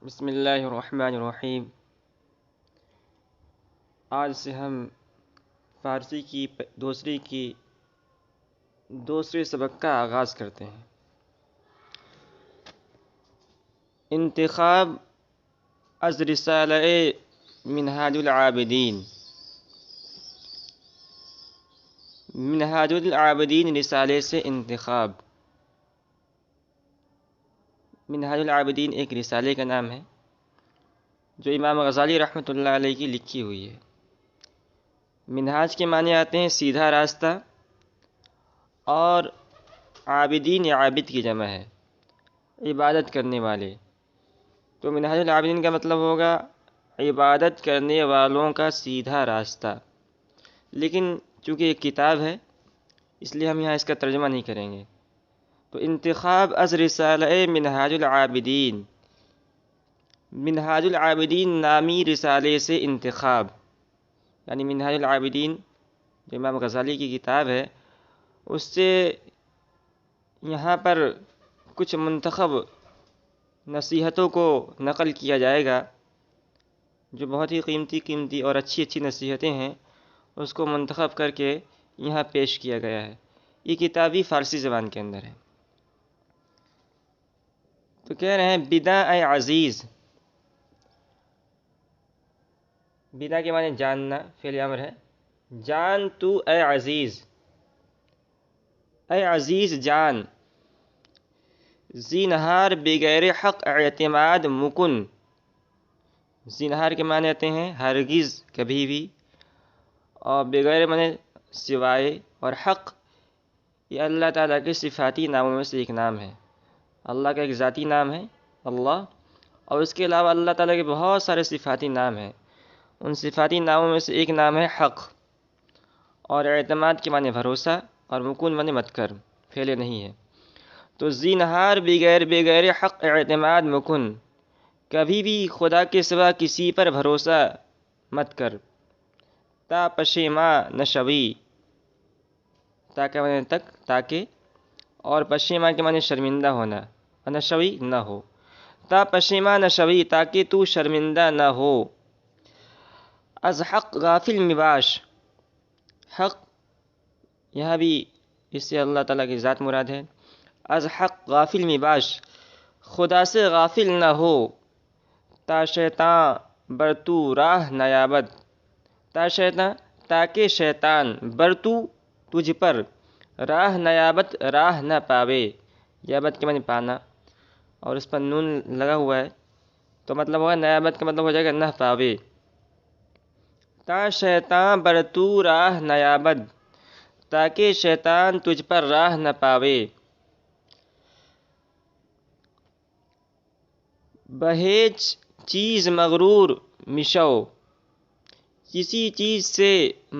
بسم اللہ الرحمن الرحیم۔ آج سے ہم فارسی کی دوسرے سبق کا آغاز کرتے ہیں۔ انتخاب از رسالہ منہاج العابدین۔ منہاج العابدین رسالے سے انتخاب۔ منہاج العابدین ایک رسالے کا نام ہے جو امام غزالی رحمۃ اللہ علیہ کی لکھی ہوئی ہے۔ منہاج کے معنی آتے ہیں سیدھا راستہ، اور عابدین عابد کی جمع ہے، عبادت کرنے والے۔ تو منہاج العابدین کا مطلب ہوگا عبادت کرنے والوں کا سیدھا راستہ، لیکن چونکہ ایک کتاب ہے اس لیے ہم یہاں اس کا ترجمہ نہیں کریں گے۔ تو انتخاب از رسالہ منہاج العابدین، منہاج العابدین نامی رسالے سے انتخاب، یعنی منہاج العابدین جو امام غزالی کی کتاب ہے اس سے یہاں پر کچھ منتخب نصیحتوں کو نقل کیا جائے گا، جو بہت ہی قیمتی اور اچھی نصیحتیں ہیں، اس کو منتخب کر کے یہاں پیش کیا گیا ہے۔ یہ کتاب بھی فارسی زبان کے اندر ہے۔ تو کہہ رہے ہیں بدا اے عزیز۔ بدا کے معنی جاننا، فعل امر ہے۔ جان تو اے عزیز، اے عزیز جان، زینہار بغیر حق اعتماد مکن۔ زینہار کے معنی آتے ہیں ہرگز، کبھی بھی، اور بغیر معنی سوائے، اور حق یہ اللہ تعالیٰ کے صفاتی ناموں میں سے ایک نام ہے۔ اللہ کا ایک ذاتی نام ہے اللہ، اور اس کے علاوہ اللہ تعالیٰ کے بہت سارے صفاتی نام ہیں۔ ان صفاتی ناموں میں سے ایک نام ہے حق، اور اعتماد کے معنی بھروسہ، اور مکن معنی مت کر، پھیلے نہیں ہے۔ تو زینہار بغیر حق اعتماد مکن، کبھی بھی خدا کے سوا کسی پر بھروسہ مت کر۔ تا پشیماں نشوی، تا کے معنی تک، تاکہ، اور پشیماں کے معنی شرمندہ ہونا، نشوی نہ ہو۔ تا پشیماں نشوی، تاکہ تو شرمندہ نہ ہو۔ از حق غافل مباش، حق یہاں بھی اس سے اللہ تعالیٰ کی ذات مراد ہے۔ از حق غافل مباش، خدا سے غافل نہ ہو۔ تا شیطان بر تو راہ نیابد، تا شیطان، تاکہ شیطان بر تو تجھ پر، راہ نیابت راہ نہ پاوے۔ یابت کے معنی پانا، اور اس پر نون لگا ہوا ہے تو مطلب ہوگا نیابت کا مطلب ہو جائے گا نہ پاوے۔ تا شیطان بر تو راہ نیابد، تاکہ شیطان تجھ پر راہ نہ پاوے۔ بہیچ چیز مغرور مشو، کسی چیز سے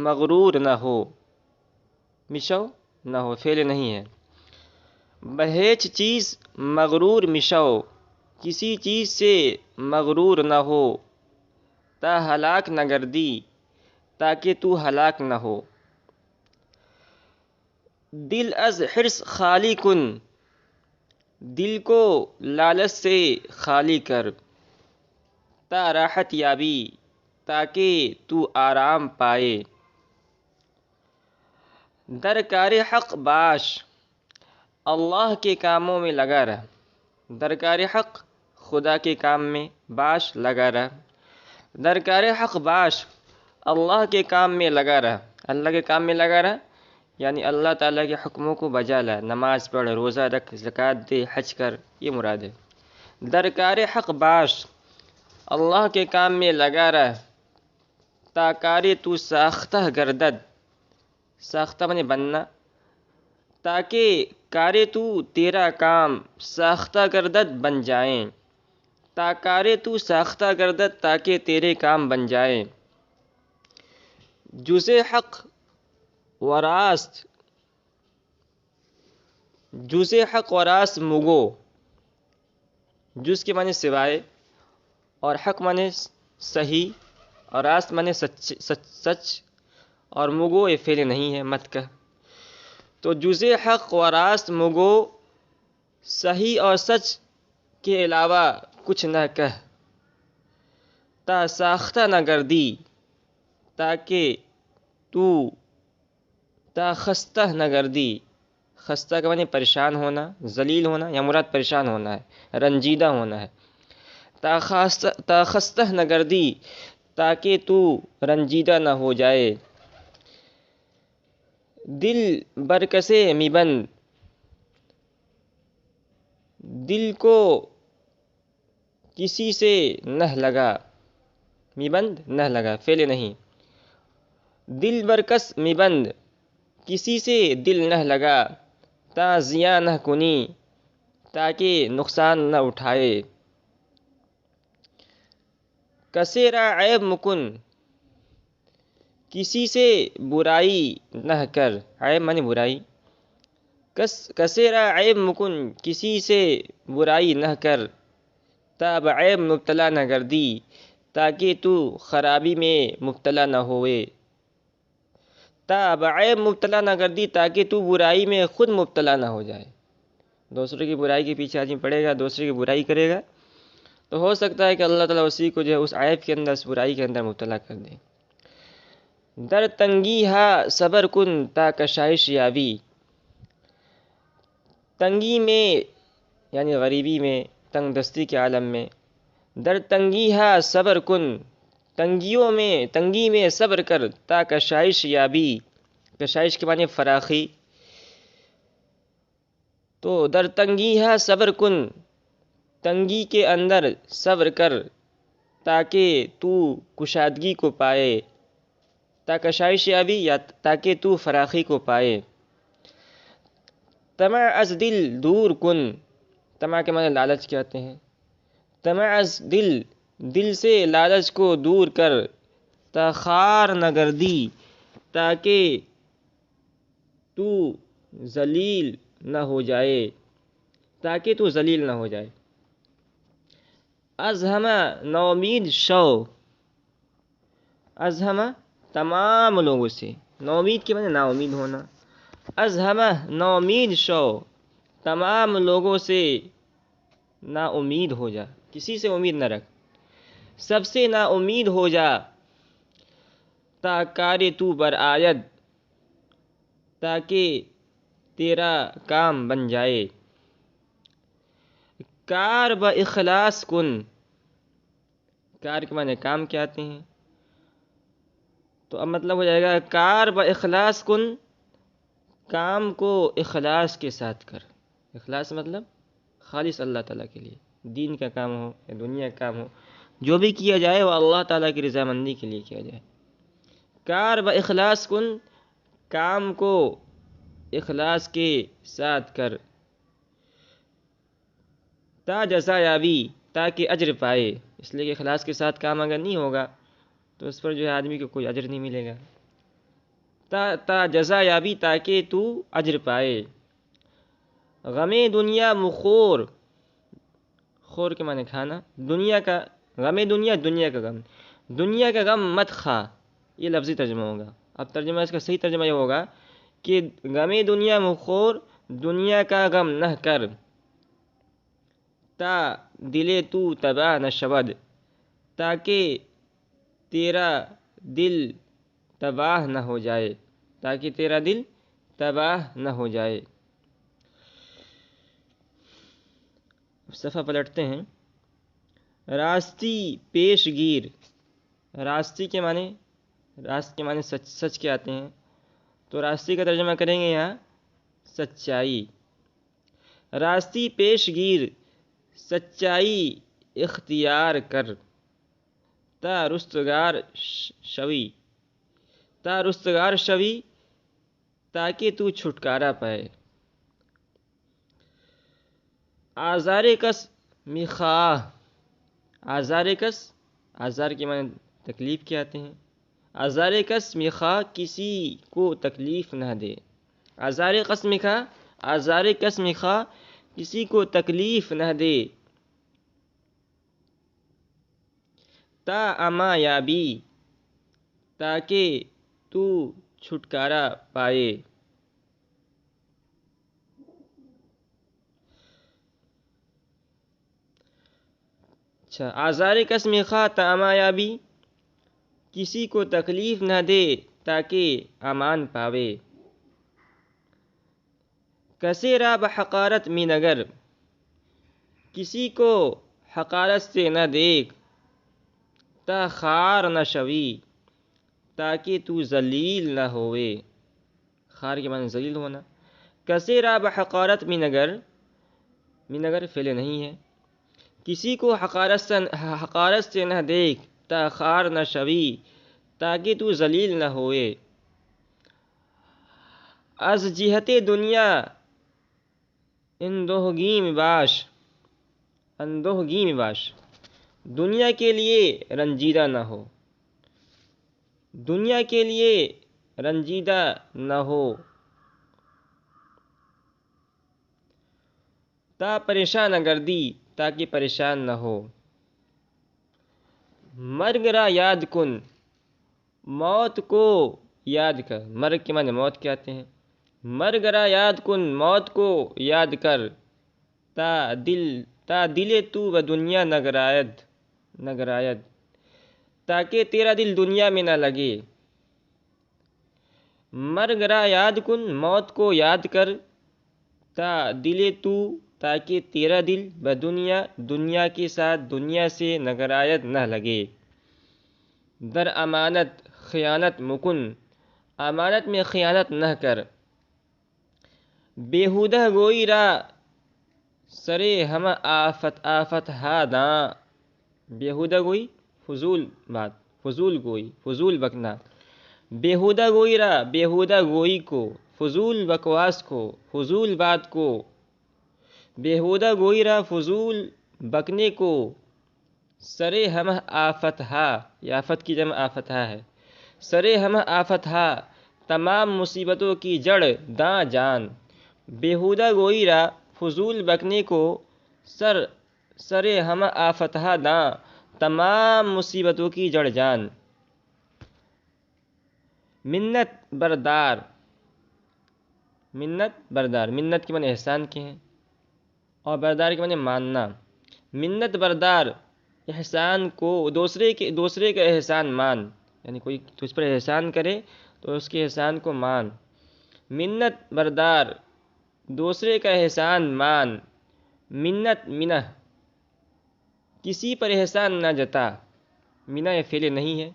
مغرور نہ ہو۔ مشو نہ ہو، فعل نہیں ہے۔ بہیچ چیز مغرور مشو، کسی چیز سے مغرور نہ ہو۔ تا ہلاک نہ گردی، تاکہ تو ہلاک نہ ہو۔ دل از حرص خالی کن، دل کو لالچ سے خالی کر۔ تا راحت یابی، تاکہ تو آرام پائے۔ درکار حق باش، اللہ کے کاموں میں لگا رہ۔ درکار حق، خدا کے کام میں، باش لگا رہ۔ درکار حق باش، اللہ کے کام میں لگا رہ۔ اللہ کے کام میں لگا رہ یعنی اللہ تعالیٰ کے حکموں کو بجا لا، نماز پڑھ، روزہ رکھ، زکوٰۃ دے، حج کر، یہ مراد ہے۔ درکار حق باش، اللہ کے کام میں لگا رہ۔ تا کار تو ساختہ گردد، ساختہ معنی بننا، تاکہ کار تو تیرا کام ساختہ گردد بن جائیں۔ تا کار تو ساختہ گردد، تاکہ تیرے کام بن جائیں۔ جز حق و راست، جز حق و راست مگو، جز کے معنی سوائے، اور حق معنی صحیح، اور راست معنی سچ، اور مگو یہ فعل نہیں ہے، مت کہہ۔ تو جز حق و راست مگو، صحیح اور سچ کے علاوہ کچھ نہ کہہ۔ تا ساختہ نہ گردی تاکہ تو تا خستہ نہ گردی. خستہ کا معنی پریشان ہونا، ذلیل ہونا، یا مراد پریشان ہونا ہے، رنجیدہ ہونا ہے. تا خستہ نہ گردی تاکہ تو رنجیدہ نہ ہو جائے. دل برکسے می بند، دل کو کسی سے نہ لگا. می بند نہ لگا، فعل نہیں. دل برکس می بند، کسی سے دل نہ لگا. تا زیاں نہ کنی، تاکہ نقصان نہ اٹھائے. کسے را عیب مکن، کسی سے برائی نہ کر. عیب معنی برائی. کسے را عیب مکن، کسی سے برائی نہ کر. تا بعیب مبتلا نہ گردی، تاکہ تو خرابی میں مبتلا نہ ہوئے. تا بعیب مبتلا نہ گردی تاکہ تو برائی میں خود مبتلا نہ ہو جائے. دوسروں کی برائی کے پیچھے آدمی پڑے گا، دوسرے کی برائی کرے گا، تو ہو سکتا ہے کہ اللہ تعالیٰ اسی کو جو ہے اس عیب کے اندر، اس برائی کے اندر مبتلا کر دے. در تنگی ہا صبر کن تا کشائش یابی. تنگی میں یعنی غریبی میں، تنگ دستی کے عالم میں. در تنگی ہا صبر کن، تنگی میں صبر کر. تا کشائش یابی، کشائش کے معنی فراخی. تو در تنگی ہا صبر کن، تنگی کے اندر صبر کر، تاکہ تو کشادگی کو پائے. تا کشائش یابی یا تاکہ تو فراخی کو پائے. طمع از دل دور کن، طمع کے معنی لالچ کہتے ہیں. طمع از دل سے لالچ کو دور کر. تا خوار نہ گردی، تاکہ تو ذلیل نہ ہو جائے. تاکہ تو ذلیل نہ ہو جائے. از ہمہ نومید شو، از ہمہ تمام لوگوں سے. نومید کے معنی نا امید ہونا. از ہمہ نومید شو، تمام لوگوں سے نا امید ہو جا، کسی سے امید نہ رکھ. سب سے نا امید ہو جا. تا کار تو برآید، تاکہ تیرا کام بن جائے. کار با اخلاص کن، کار کے معنی کام کے آتے ہیں. تو اب مطلب ہو جائے گا کار با اخلاص کن، کام کو اخلاص کے ساتھ کر. اخلاص مطلب خالص اللہ تعالیٰ کے لیے. دین کا کام ہو یا دنیا کا کام ہو، جو بھی کیا جائے وہ اللہ تعالیٰ کی رضامندی کے لیے کیا جائے. کار با اخلاص کن، کام کو اخلاص کے ساتھ کر. تا جزا یابی، تاکہ اجر پائے. اس لیے کہ اخلاص کے ساتھ کام اگر نہیں ہوگا تو اس پر جو ہے آدمی کو کوئی اجر نہیں ملے گا. تا جزا یابی، تاکہ تو اجر پائے. غم دنیا مخور، خور کے معنی کھانا. دنیا کا غم، دنیا کا غم. دنیا کا غم مت کھا، یہ لفظی ترجمہ ہوگا. اب ترجمہ اس کا صحیح ترجمہ یہ ہوگا کہ غم دنیا مخور، دنیا کا غم نہ کر. تا دل تو تباہ نہ شود، تاکہ تیرا دل تباہ نہ ہو جائے. تاکہ تیرا دل تباہ نہ ہو جائے. صفحہ پلٹتے ہیں. راستی پیش گیر. راستی کے معنی سچ کے آتے ہیں. تو راستی کا ترجمہ کریں گے یہاں سچائی. راستی پیش گیر، سچائی اختیار کر. تا رستگار شوی، تاکہ تو چھٹکارا پائے. آزار کس میخواہ. آزار کے معنی تکلیف کے آتے ہیں. آزار کس میخواہ، کسی کو تکلیف نہ دے. آزار کس میخواہ، کسی کو تکلیف نہ دے. تا اما یابی، تاکہ تو چھٹکارا پائے. اچھا، آزار کسم خواہ تامایابی، کسی کو تکلیف نہ دے تاکہ امان پاوے. کسے را بحقارت می نگر، کسی کو حقارت سے نہ دیکھ تا خار نہ شوی تاکہ تو ذلیل نہ ہوئے. خار کے معنی ذلیل ہونا. کسے را بحقارت می نگر، می نگر فعل نہیں ہے. کسی کو حقارت سے نہ دیکھ تا خار نہ شوی تاکہ تو ذلیل نہ ہوئے. از جہت دنیا اندوہگیم باش، اندوہگیم باش، دنیا کے لیے رنجیدہ نہ ہو، دنیا کے لیے رنجیدہ نہ ہو. تا پریشان نہ گردی، تاکہ پریشان نہ ہو. مرگ را یاد کن، موت کو یاد کر. مرگ کے معنی موت کے آتے ہیں. مرگ را یاد کن، موت کو یاد کر. تا دل تو و دنیا نگراید، تاکہ تیرا دل دنیا میں نہ لگے. مرگ را یاد کن، موت کو یاد کر. تا دل تو، تاکہ تیرا دل بدنیا، دنیا کے ساتھ دنیا سے نگراید نہ لگے. در امانت خیانت مکن، امانت میں خیانت نہ کر. بیہودہ گوئی را سرے ہم آفت ہا داں، بیہودہ گوئی فضول بات، فضول گوئی، فضول بکنا. بیہودہ گوئی را، بیہودہ گوئی کو، فضول بکواس کو، فضول بات کو. بیہودہ گوئی را فضول بکنے کو. سرے ہم آفت ہا، یہ آفت کی جمع آفت ہا ہے. سرے ہم آفت ہا، تمام مصیبتوں کی جڑ داں جان. بیہودہ گوئی را فضول بکنے کو، سرے ہم آفت ہا داں، تمام مصیبتوں کی جڑ جان. منت بردار، منت بردار، منت کے معنی احسان کے ہیں اور بردار کے معنی ماننا. منت بردار، احسان کو دوسرے کا احسان مان، یعنی کوئی تجھ پر احسان کرے تو اس کے احسان کو مان. منت بردار، دوسرے کا احسان مان. منت منہ، کسی پر احسان نہ جتا. منہ یہ فعل نہیں ہے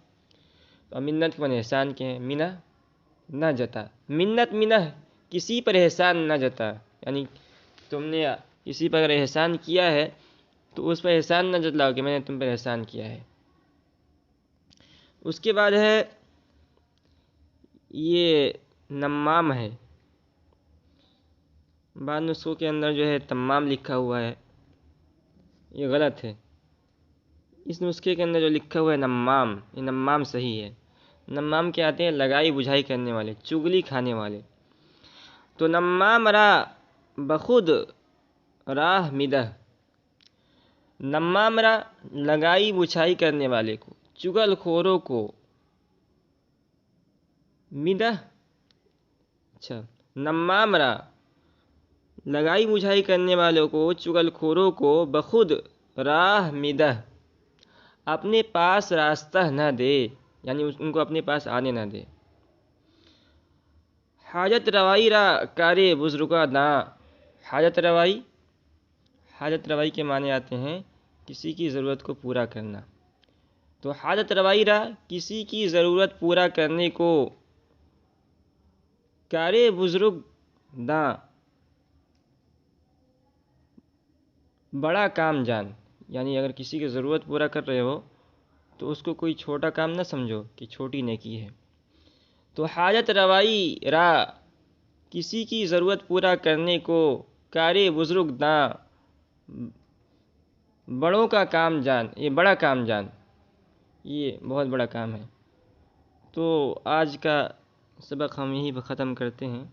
اور منت کے معنی احسان کے ہیں. منہ نہ جتا، منت منہ، کسی پر احسان نہ جتا، یعنی تم نے کسی پر اگر احسان کیا ہے تو اس پر احسان نہ جتلاؤ کہ میں نے تم پر احسان کیا ہے. اس کے بعد ہے یہ نمام ہے. بعض نسخوں کے اندر جو ہے تمام لکھا ہوا ہے، یہ غلط ہے. اس نسخے کے اندر جو لکھا ہوا ہے نمام، یہ نمام صحیح ہے. نمام کیا آتے ہیں؟ لگائی بجھائی کرنے والے، چگلی کھانے والے. تو نمام را بخود راہ مدہ، نمام را لگائی بجھائی کرنے والے کو، چگل خوروں کو. مدہ، اچھا، نمام را لگائی بجھائی کرنے والوں کو، چگل خوروں کو، بخود راہ مدہ، اپنے پاس راستہ نہ دے، یعنی ان کو اپنے پاس آنے نہ دے. حاجت روائی را کارے بزرگاں داں. حاجت روائی، حاجت روائی کے معنی آتے ہیں کسی کی ضرورت کو پورا کرنا. تو حاجت روائی را، کسی کی ضرورت پورا کرنے کو، کارے بزرگ داں، بڑا کام جان. یعنی اگر کسی کی ضرورت پورا کر رہے ہو تو اس کو کوئی چھوٹا کام نہ سمجھو کہ چھوٹی نیکی ہے. تو حاجت روائی را، کسی کی ضرورت پورا کرنے کو، کارے بزرگ داں، بڑوں کا کام جان، یہ بڑا کام جان، یہ بہت بڑا کام ہے. تو آج کا سبق ہم یہیں پہ ختم کرتے ہیں.